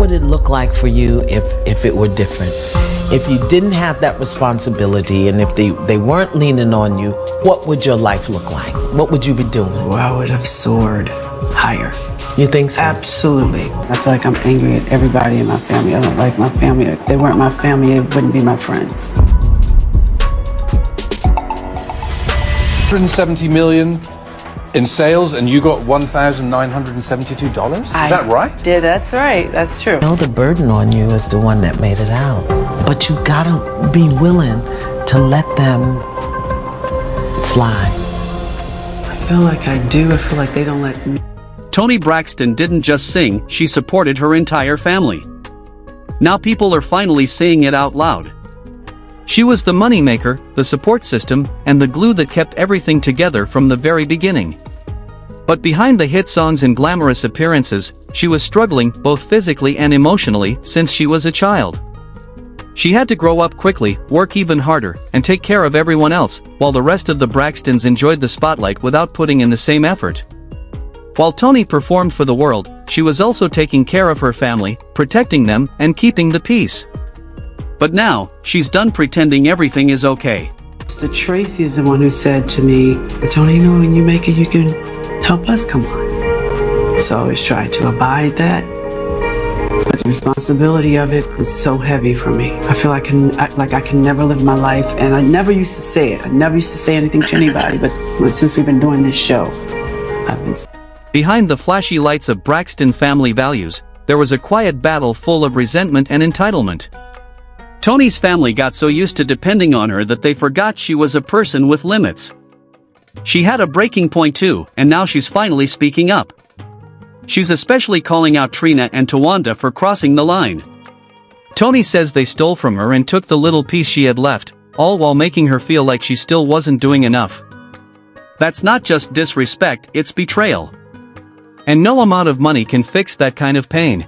would it look like for you if it were different? If you didn't have that responsibility and if they weren't leaning on you, what would your life look like? What would you be doing? Well, I would have soared higher. You think so? Absolutely. I feel like I'm angry at everybody in my family. I don't like my family. If they weren't my family, it wouldn't be my friends. 170 million in sales, and you got $1,972? Is that right? Yeah, that's right. That's true. No, the burden on you is the one that made it out. But you gotta be willing to let them fly. I feel like I do. I feel like they don't let me. Toni Braxton didn't just sing, she supported her entire family. Now people are finally saying it out loud. She was the moneymaker, the support system, and the glue that kept everything together from the very beginning. But behind the hit songs and glamorous appearances, she was struggling both physically and emotionally since she was a child. She had to grow up quickly, work even harder, and take care of everyone else, while the rest of the Braxtons enjoyed the spotlight without putting in the same effort. While Toni performed for the world, she was also taking care of her family, protecting them, and keeping the peace. But now, she's done pretending everything is okay. Mr. Tracy is the one who said to me, Toni, you know, when you make it, you can help us come on. So I always try to abide that. But the responsibility of it is so heavy for me. I feel like I can never live my life, and I never used to say it. I never used to say anything to anybody, but since we've been doing this show, I've been... Behind the flashy lights of Braxton Family Values, there was a quiet battle full of resentment and entitlement. Toni's family got so used to depending on her that they forgot she was a person with limits. She had a breaking point too, and now she's finally speaking up. She's especially calling out Trina and Towanda for crossing the line. Toni says they stole from her and took the little piece she had left, all while making her feel like she still wasn't doing enough. That's not just disrespect, it's betrayal. And no amount of money can fix that kind of pain.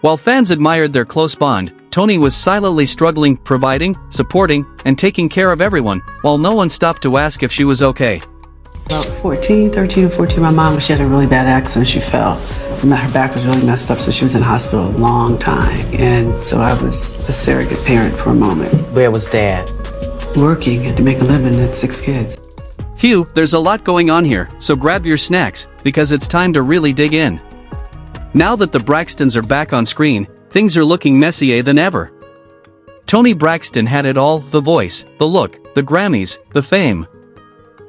While fans admired their close bond, Toni was silently struggling, providing, supporting, and taking care of everyone, while no one stopped to ask if she was okay. About 13 or 14, my mom, she had a really bad accident. She fell. Her back was really messed up, so she was in hospital a long time. And so I was a surrogate parent for a moment. Where was Dad? Working, had to make a living, had 6 kids. Phew, there's a lot going on here, so grab your snacks, because it's time to really dig in. Now that the Braxtons are back on screen, things are looking messier than ever. Toni Braxton had it all, the voice, the look, the Grammys, the fame.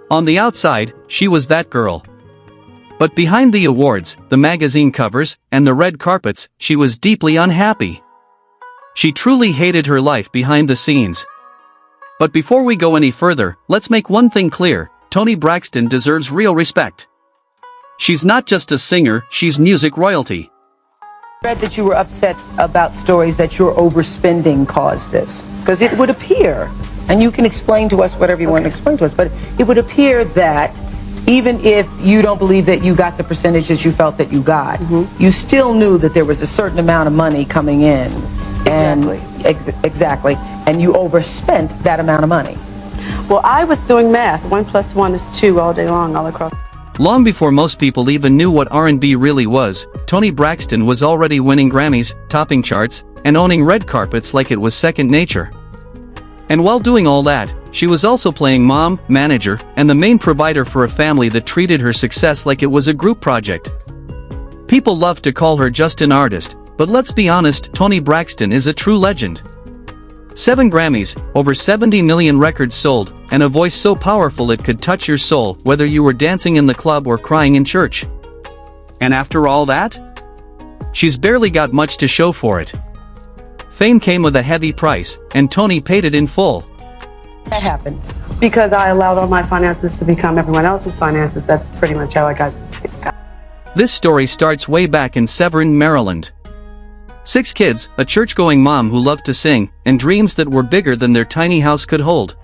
On the outside, she was that girl. But behind the awards, the magazine covers, and the red carpets, she was deeply unhappy. She truly hated her life behind the scenes. But before we go any further, let's make one thing clear, Toni Braxton deserves real respect. She's not just a singer, she's music royalty. I read that you were upset about stories that your overspending caused this. Because it would appear, and you can explain to us whatever you want to explain to us, but it would appear that even if you don't believe that you got the percentage that you felt that you got, you still knew that there was a certain amount of money coming in. Exactly. Exactly. And you overspent that amount of money. Well, I was doing math. 1 + 1 is 2 all day long, all across. Long before most people even knew what R&B really was, Toni Braxton was already winning Grammys, topping charts, and owning red carpets like it was second nature. And while doing all that, she was also playing mom, manager, and the main provider for a family that treated her success like it was a group project. People love to call her just an artist, but let's be honest, Toni Braxton is a true legend. 7 Grammys, over 70 million records sold, and a voice so powerful it could touch your soul whether you were dancing in the club or crying in church. And after all that? She's barely got much to show for it. Fame came with a heavy price, and Toni paid it in full. That happened. Because I allowed all my finances to become everyone else's finances. That's pretty much how I got. This story starts way back in Severn, Maryland. 6 kids, a church-going mom who loved to sing, and dreams that were bigger than their tiny house could hold.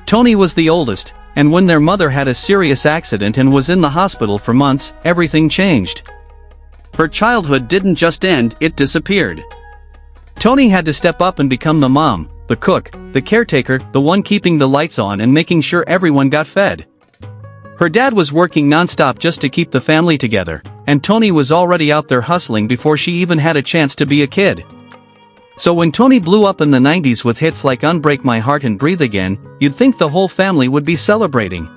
Toni was the oldest, and when their mother had a serious accident and was in the hospital for months, everything changed. Her childhood didn't just end, it disappeared. Toni had to step up and become the mom, the cook, the caretaker, the one keeping the lights on and making sure everyone got fed. Her dad was working nonstop just to keep the family together, and Toni was already out there hustling before she even had a chance to be a kid. So when Toni blew up in the 90s with hits like Unbreak My Heart and Breathe Again, you'd think the whole family would be celebrating.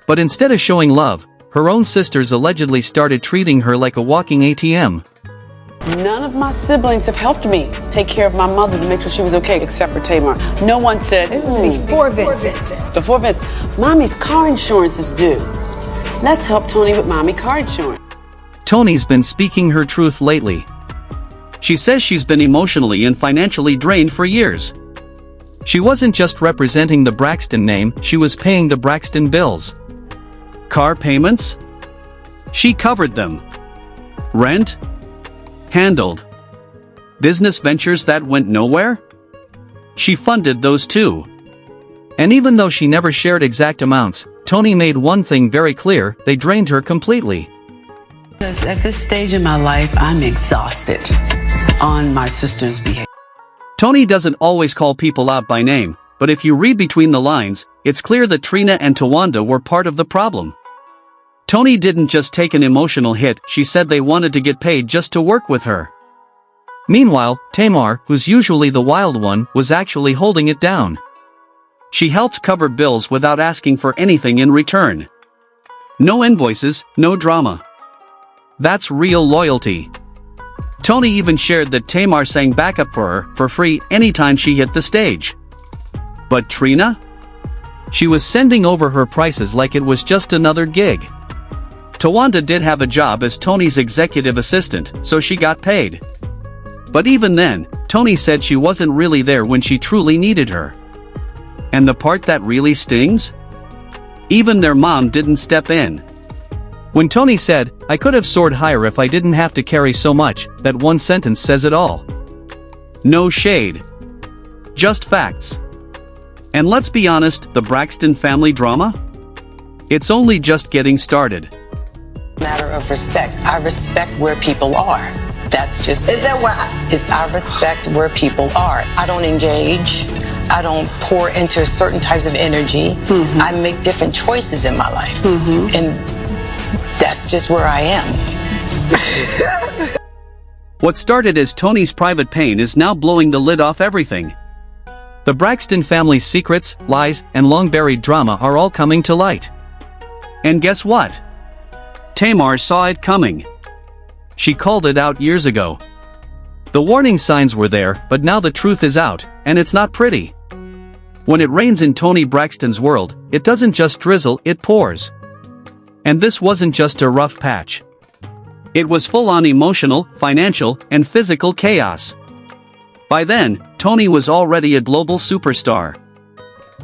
But instead of showing love, her own sisters allegedly started treating her like a walking ATM. None of my siblings have helped me take care of my mother to make sure she was okay, except for Tamar. No one said, this is before Vincent. Before Vince, Mommy's car insurance is due. Let's help Toni with Mommy car insurance. Toni's been speaking her truth lately. She says she's been emotionally and financially drained for years. She wasn't just representing the Braxton name, she was paying the Braxton bills. Car payments? She covered them. Rent? Handled. Business ventures that went nowhere? She funded those too. And even though she never shared exact amounts, Toni made one thing very clear: they drained her completely. Because at this stage in my life, I'm exhausted on my sister's behavior. Toni doesn't always call people out by name, but if you read between the lines, it's clear that Trina and Towanda were part of the problem. Toni didn't just take an emotional hit, she said they wanted to get paid just to work with her. Meanwhile, Tamar, who's usually the wild one, was actually holding it down. She helped cover bills without asking for anything in return. No invoices, no drama. That's real loyalty. Toni even shared that Tamar sang backup for her, for free, anytime she hit the stage. But Trina? She was sending over her prices like it was just another gig. Towanda did have a job as Toni's executive assistant, so she got paid. But even then, Toni said she wasn't really there when she truly needed her. And the part that really stings? Even their mom didn't step in. When Toni said, "I could have soared higher if I didn't have to carry so much," that one sentence says it all. No shade. Just facts. And let's be honest, the Braxton family drama? It's only just getting started. Matter of respect. I respect where people are. That's just. Is that why? I respect where people are. I don't engage. I don't pour into certain types of energy. Mm-hmm. I make different choices in my life. Mm-hmm. And that's just where I am. What started as Toni's private pain is now blowing the lid off everything. The Braxton family's secrets, lies, and long-buried drama are all coming to light. And guess what? Tamar saw it coming. She called it out years ago. The warning signs were there, but now the truth is out, and it's not pretty. When it rains in Toni Braxton's world, it doesn't just drizzle, it pours. And this wasn't just a rough patch. It was full-on emotional, financial, and physical chaos. By then, Toni was already a global superstar.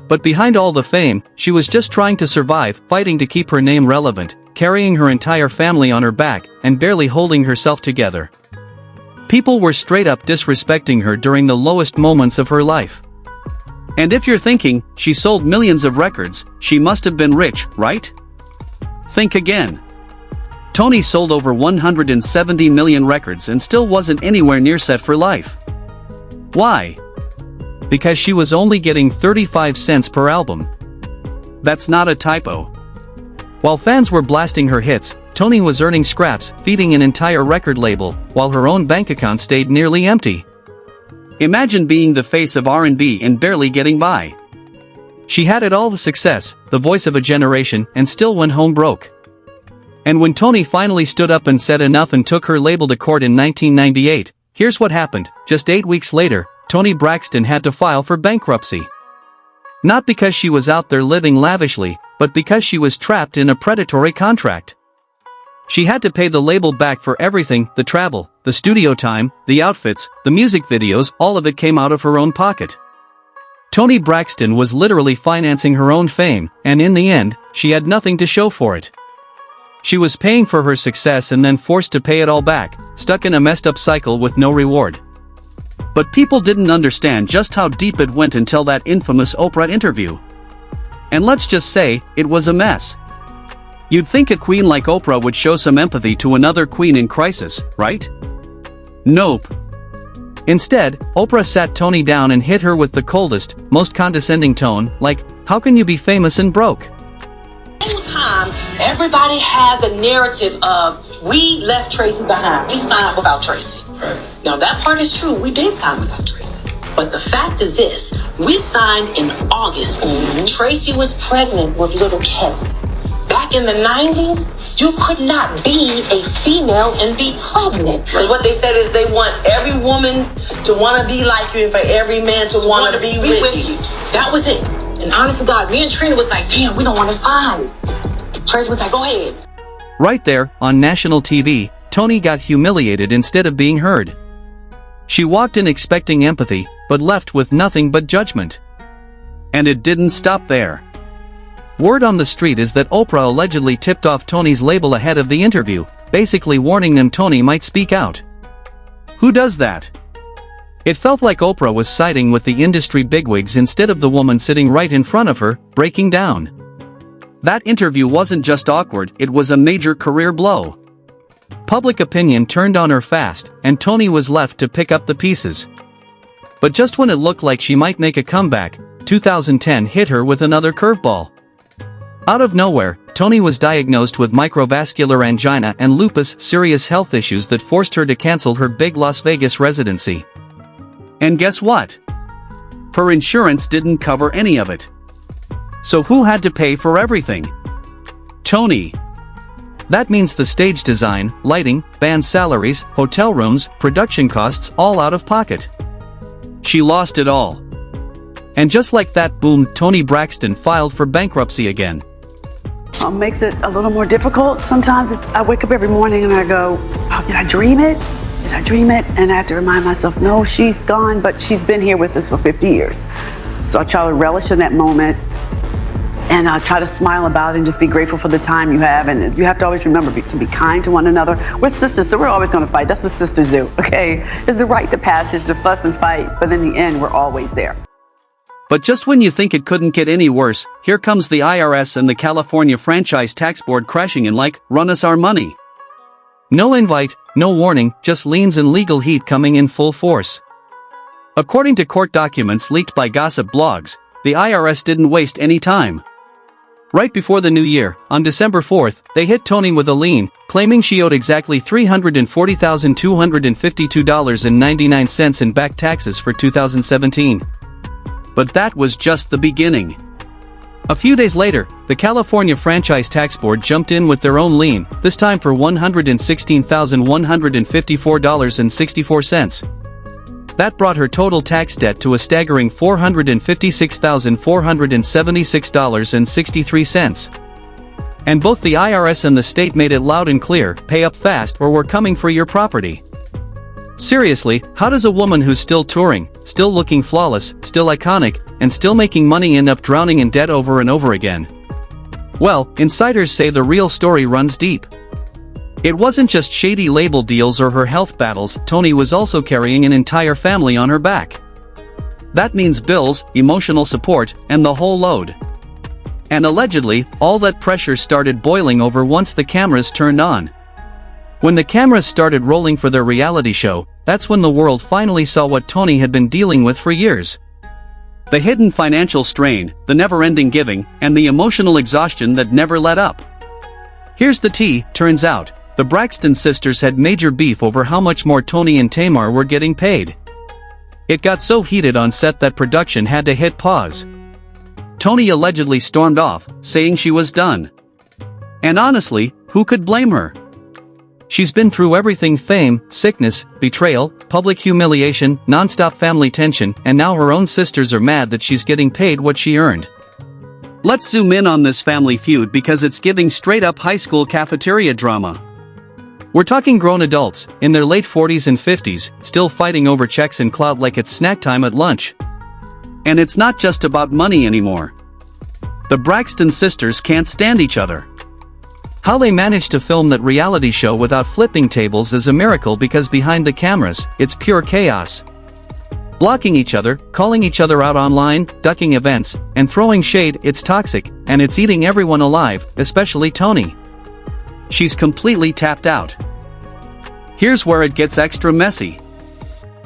But behind all the fame, she was just trying to survive, fighting to keep her name relevant, carrying her entire family on her back, and barely holding herself together. People were straight up disrespecting her during the lowest moments of her life. And if you're thinking, she sold millions of records, she must have been rich, right? Think again. Toni sold over 170 million records and still wasn't anywhere near set for life. Why? Because she was only getting 35 cents per album. That's not a typo. While fans were blasting her hits, Toni was earning scraps, feeding an entire record label, while her own bank account stayed nearly empty. Imagine being the face of R&B and barely getting by. She had it all: the success, the voice of a generation, and still went home broke. And when Toni finally stood up and said enough and took her label to court in 1998, here's what happened. Just 8 weeks later, Toni Braxton had to file for bankruptcy. Not because she was out there living lavishly, but because she was trapped in a predatory contract. She had to pay the label back for everything: the travel, the studio time, the outfits, the music videos. All of it came out of her own pocket. Toni Braxton was literally financing her own fame, and in the end, she had nothing to show for it. She was paying for her success and then forced to pay it all back, stuck in a messed up cycle with no reward. But people didn't understand just how deep it went until that infamous Oprah interview. And let's just say, it was a mess. You'd think a queen like Oprah would show some empathy to another queen in crisis, right? Nope. Instead, Oprah sat Toni down and hit her with the coldest, most condescending tone, like, "How can you be famous and broke?" Whole time everybody has a narrative of, we left Tracy behind. We signed without Tracy. Now, that part is true. We did sign without Tracy. But the fact is this, we signed in August. Tracy was pregnant with little Kevin. Back in the 90s, you could not be a female and be pregnant. Because what they said is they want every woman to want to be like you and for every man to want to be with you. That was it. And honest to God, me and Trina was like, damn, we don't want to sign. Tracy was like, go ahead. Right there, on national TV, Toni got humiliated instead of being heard. She walked in expecting empathy, but left with nothing but judgment. And it didn't stop there. Word on the street is that Oprah allegedly tipped off Toni's label ahead of the interview, basically warning them Toni might speak out. Who does that? It felt like Oprah was siding with the industry bigwigs instead of the woman sitting right in front of her, breaking down. That interview wasn't just awkward, it was a major career blow. Public opinion turned on her fast, and Toni was left to pick up the pieces. But just when it looked like she might make a comeback, 2010 hit her with another curveball. Out of nowhere, Toni was diagnosed with microvascular angina and lupus, serious health issues that forced her to cancel her big Las Vegas residency. And guess what? Her insurance didn't cover any of it. So who had to pay for everything? Toni. That means the stage design, lighting, band salaries, hotel rooms, production costs, all out of pocket. She lost it all. And just like that, boom, Toni Braxton filed for bankruptcy again. Makes it a little more difficult. Sometimes I wake up every morning and I go, oh, did I dream it? Did I dream it? And I have to remind myself, no, she's gone, but she's been here with us for 50 years. So I try to relish in that moment and I try to smile about it and just be grateful for the time you have. And you have to always remember to be kind to one another. We're sisters, so we're always going to fight. That's what sisters do, okay? It's the rite of passage to fuss and fight, but in the end, we're always there. But just when you think it couldn't get any worse, here comes the IRS and the California Franchise Tax Board crashing in like, run us our money. No invite, no warning, just liens and legal heat coming in full force. According to court documents leaked by gossip blogs, the IRS didn't waste any time. Right before the new year, on December 4th, they hit Toni with a lien, claiming she owed exactly $340,252.99 in back taxes for 2017. But that was just the beginning. A few days later, the California Franchise Tax Board jumped in with their own lien, this time for $116,154.64. That brought her total tax debt to a staggering $456,476.63. And both the IRS and the state made it loud and clear, pay up fast or we're coming for your property. Seriously, how does a woman who's still touring, still looking flawless, still iconic, and still making money end up drowning in debt over and over again? Well, insiders say the real story runs deep. It wasn't just shady label deals or her health battles, Toni was also carrying an entire family on her back. That means bills, emotional support, and the whole load. And allegedly, all that pressure started boiling over once the cameras turned on. When the cameras started rolling for their reality show, that's when the world finally saw what Toni had been dealing with for years. The hidden financial strain, the never-ending giving, and the emotional exhaustion that never let up. Here's the tea, turns out, the Braxton sisters had major beef over how much more Toni and Tamar were getting paid. It got so heated on set that production had to hit pause. Toni allegedly stormed off, saying she was done. And honestly, who could blame her? She's been through everything: fame, sickness, betrayal, public humiliation, non-stop family tension, and now her own sisters are mad that she's getting paid what she earned. Let's zoom in on this family feud because it's giving straight-up high school cafeteria drama. We're talking grown adults, in their late 40s and 50s, still fighting over checks and clout like it's snack time at lunch. And it's not just about money anymore. The Braxton sisters can't stand each other. How they managed to film that reality show without flipping tables is a miracle because behind the cameras, it's pure chaos. Blocking each other, calling each other out online, ducking events, and throwing shade, it's toxic, and it's eating everyone alive, especially Toni. She's completely tapped out. Here's where it gets extra messy.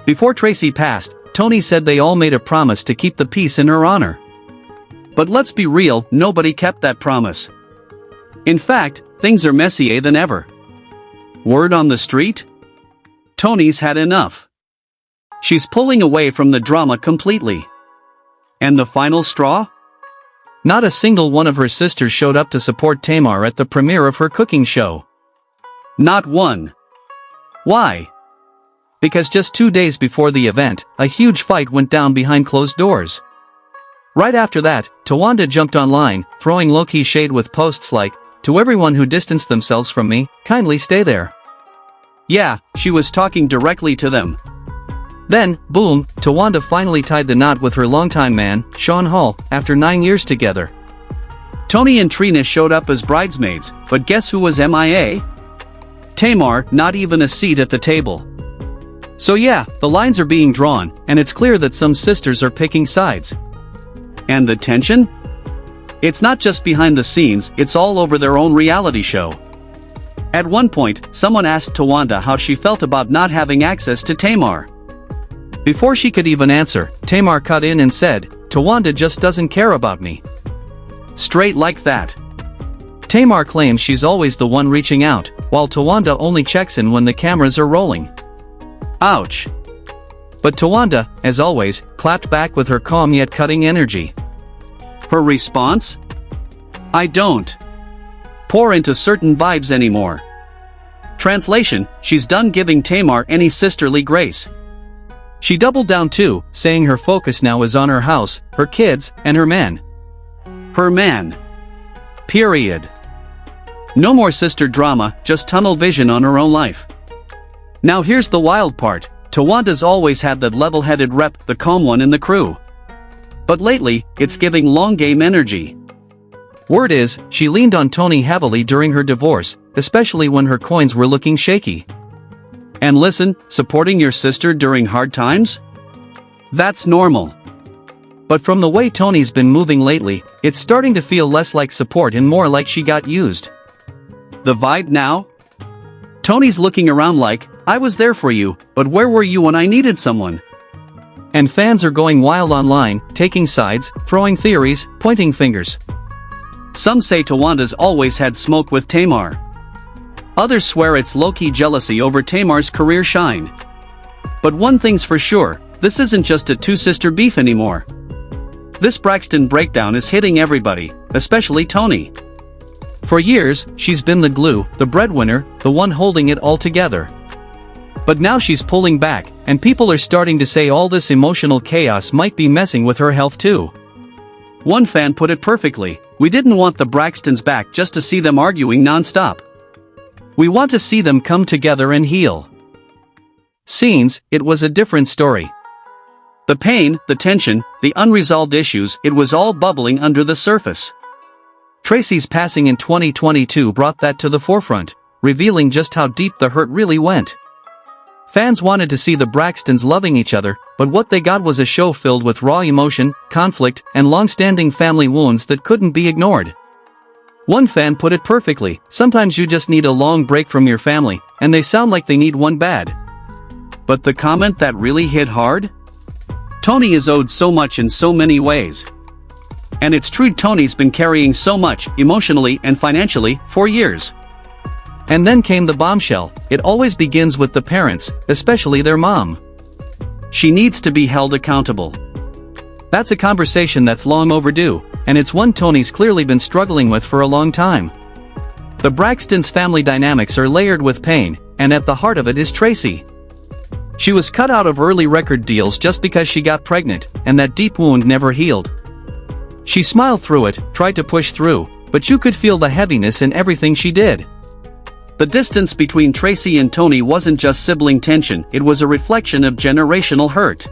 Before Tracy passed, Toni said they all made a promise to keep the peace in her honor. But let's be real, nobody kept that promise. In fact, things are messier than ever. Word on the street? Toni's had enough. She's pulling away from the drama completely. And the final straw? Not a single one of her sisters showed up to support Tamar at the premiere of her cooking show. Not one. Why? Because just 2 days before the event, a huge fight went down behind closed doors. Right after that, Towanda jumped online, throwing low-key shade with posts like, "To everyone who distanced themselves from me, kindly stay there." Yeah, she was talking directly to them. Then, boom, Towanda finally tied the knot with her longtime man, Sean Hall, after 9 years together. Toni and Trina showed up as bridesmaids, but guess who was MIA? Tamar, not even a seat at the table. So yeah, the lines are being drawn, and it's clear that some sisters are picking sides. And the tension? It's not just behind the scenes, it's all over their own reality show. At one point, someone asked Towanda how she felt about not having access to Tamar. Before she could even answer, Tamar cut in and said, "Towanda just doesn't care about me." Straight like that. Tamar claims she's always the one reaching out, while Towanda only checks in when the cameras are rolling. Ouch. But Towanda, as always, clapped back with her calm yet cutting energy. Her response? "I don't pour into certain vibes anymore." Translation, she's done giving Tamar any sisterly grace. She doubled down too, saying her focus now is on her house, her kids, and her man. Her man. Period. No more sister drama, just tunnel vision on her own life. Now here's the wild part, Towanda's always had that level-headed rep, the calm one in the crew. But lately, it's giving long game energy. Word is, she leaned on Toni heavily during her divorce, especially when her coins were looking shaky. And listen, supporting your sister during hard times? That's normal. But from the way Toni's been moving lately, it's starting to feel less like support and more like she got used. The vibe now? Toni's looking around like, "I was there for you, but where were you when I needed someone?" And fans are going wild online, taking sides, throwing theories, pointing fingers. Some say Towanda's always had smoke with Tamar. Others swear it's low-key jealousy over Tamar's career shine. But one thing's for sure, this isn't just a two-sister beef anymore. This Braxton breakdown is hitting everybody, especially Toni. For years, she's been the glue, the breadwinner, the one holding it all together. But now she's pulling back, and people are starting to say all this emotional chaos might be messing with her health too. One fan put it perfectly, "We didn't want the Braxtons back just to see them arguing non-stop. We want to see them come together and heal." Scenes, it was a different story. The pain, the tension, the unresolved issues, it was all bubbling under the surface. Tracy's passing in 2022 brought that to the forefront, revealing just how deep the hurt really went. Fans wanted to see the Braxtons loving each other, but what they got was a show filled with raw emotion, conflict, and long-standing family wounds that couldn't be ignored. One fan put it perfectly, "Sometimes you just need a long break from your family, and they sound like they need one bad." But the comment that really hit hard? Toni is owed so much in so many ways. And it's true, Toni's been carrying so much, emotionally and financially, for years. And then came the bombshell, it always begins with the parents, especially their mom. She needs to be held accountable. That's a conversation that's long overdue, and it's one Toni's clearly been struggling with for a long time. The Braxtons' family dynamics are layered with pain, and at the heart of it is Tracy. She was cut out of early record deals just because she got pregnant, and that deep wound never healed. She smiled through it, tried to push through, but you could feel the heaviness in everything she did. The distance between Tracy and Toni wasn't just sibling tension, it was a reflection of generational hurt.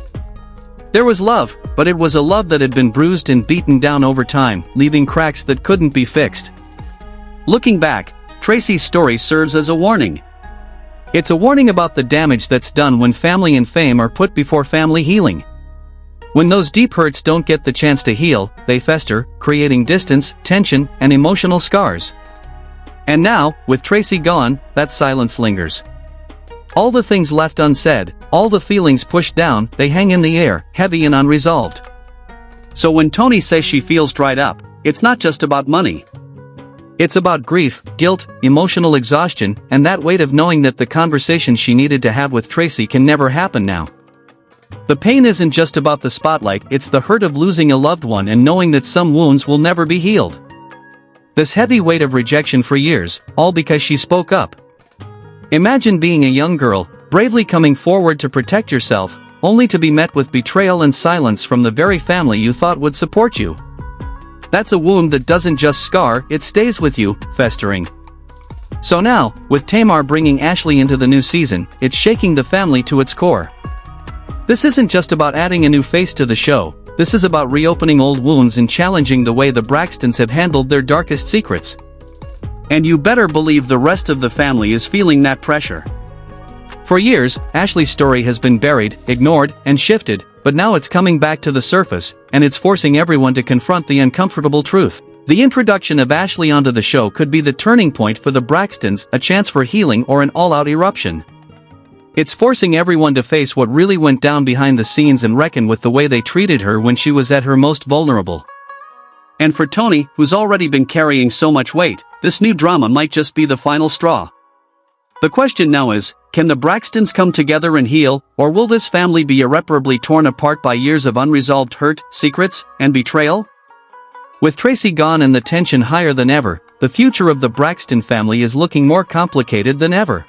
There was love, but it was a love that had been bruised and beaten down over time, leaving cracks that couldn't be fixed. Looking back, Tracy's story serves as a warning. It's a warning about the damage that's done when family and fame are put before family healing. When those deep hurts don't get the chance to heal, they fester, creating distance, tension, and emotional scars. And now, with Tracy gone, that silence lingers. All the things left unsaid, all the feelings pushed down, they hang in the air, heavy and unresolved. So when Toni says she feels dried up, it's not just about money. It's about grief, guilt, emotional exhaustion, and that weight of knowing that the conversation she needed to have with Tracy can never happen now. The pain isn't just about the spotlight, it's the hurt of losing a loved one and knowing that some wounds will never be healed. This heavy weight of rejection for years, all because she spoke up. Imagine being a young girl, bravely coming forward to protect yourself, only to be met with betrayal and silence from the very family you thought would support you. That's a wound that doesn't just scar, it stays with you, festering. So now, with Tamar bringing Ashley into the new season, it's shaking the family to its core. This isn't just about adding a new face to the show, this is about reopening old wounds and challenging the way the Braxtons have handled their darkest secrets. And you better believe the rest of the family is feeling that pressure. For years, Ashley's story has been buried, ignored, and shifted, but now it's coming back to the surface, and it's forcing everyone to confront the uncomfortable truth. The introduction of Ashley onto the show could be the turning point for the Braxtons, a chance for healing or an all-out eruption. It's forcing everyone to face what really went down behind the scenes and reckon with the way they treated her when she was at her most vulnerable. And for Toni, who's already been carrying so much weight, this new drama might just be the final straw. The question now is, can the Braxtons come together and heal, or will this family be irreparably torn apart by years of unresolved hurt, secrets, and betrayal? With Tracy gone and the tension higher than ever, the future of the Braxton family is looking more complicated than ever.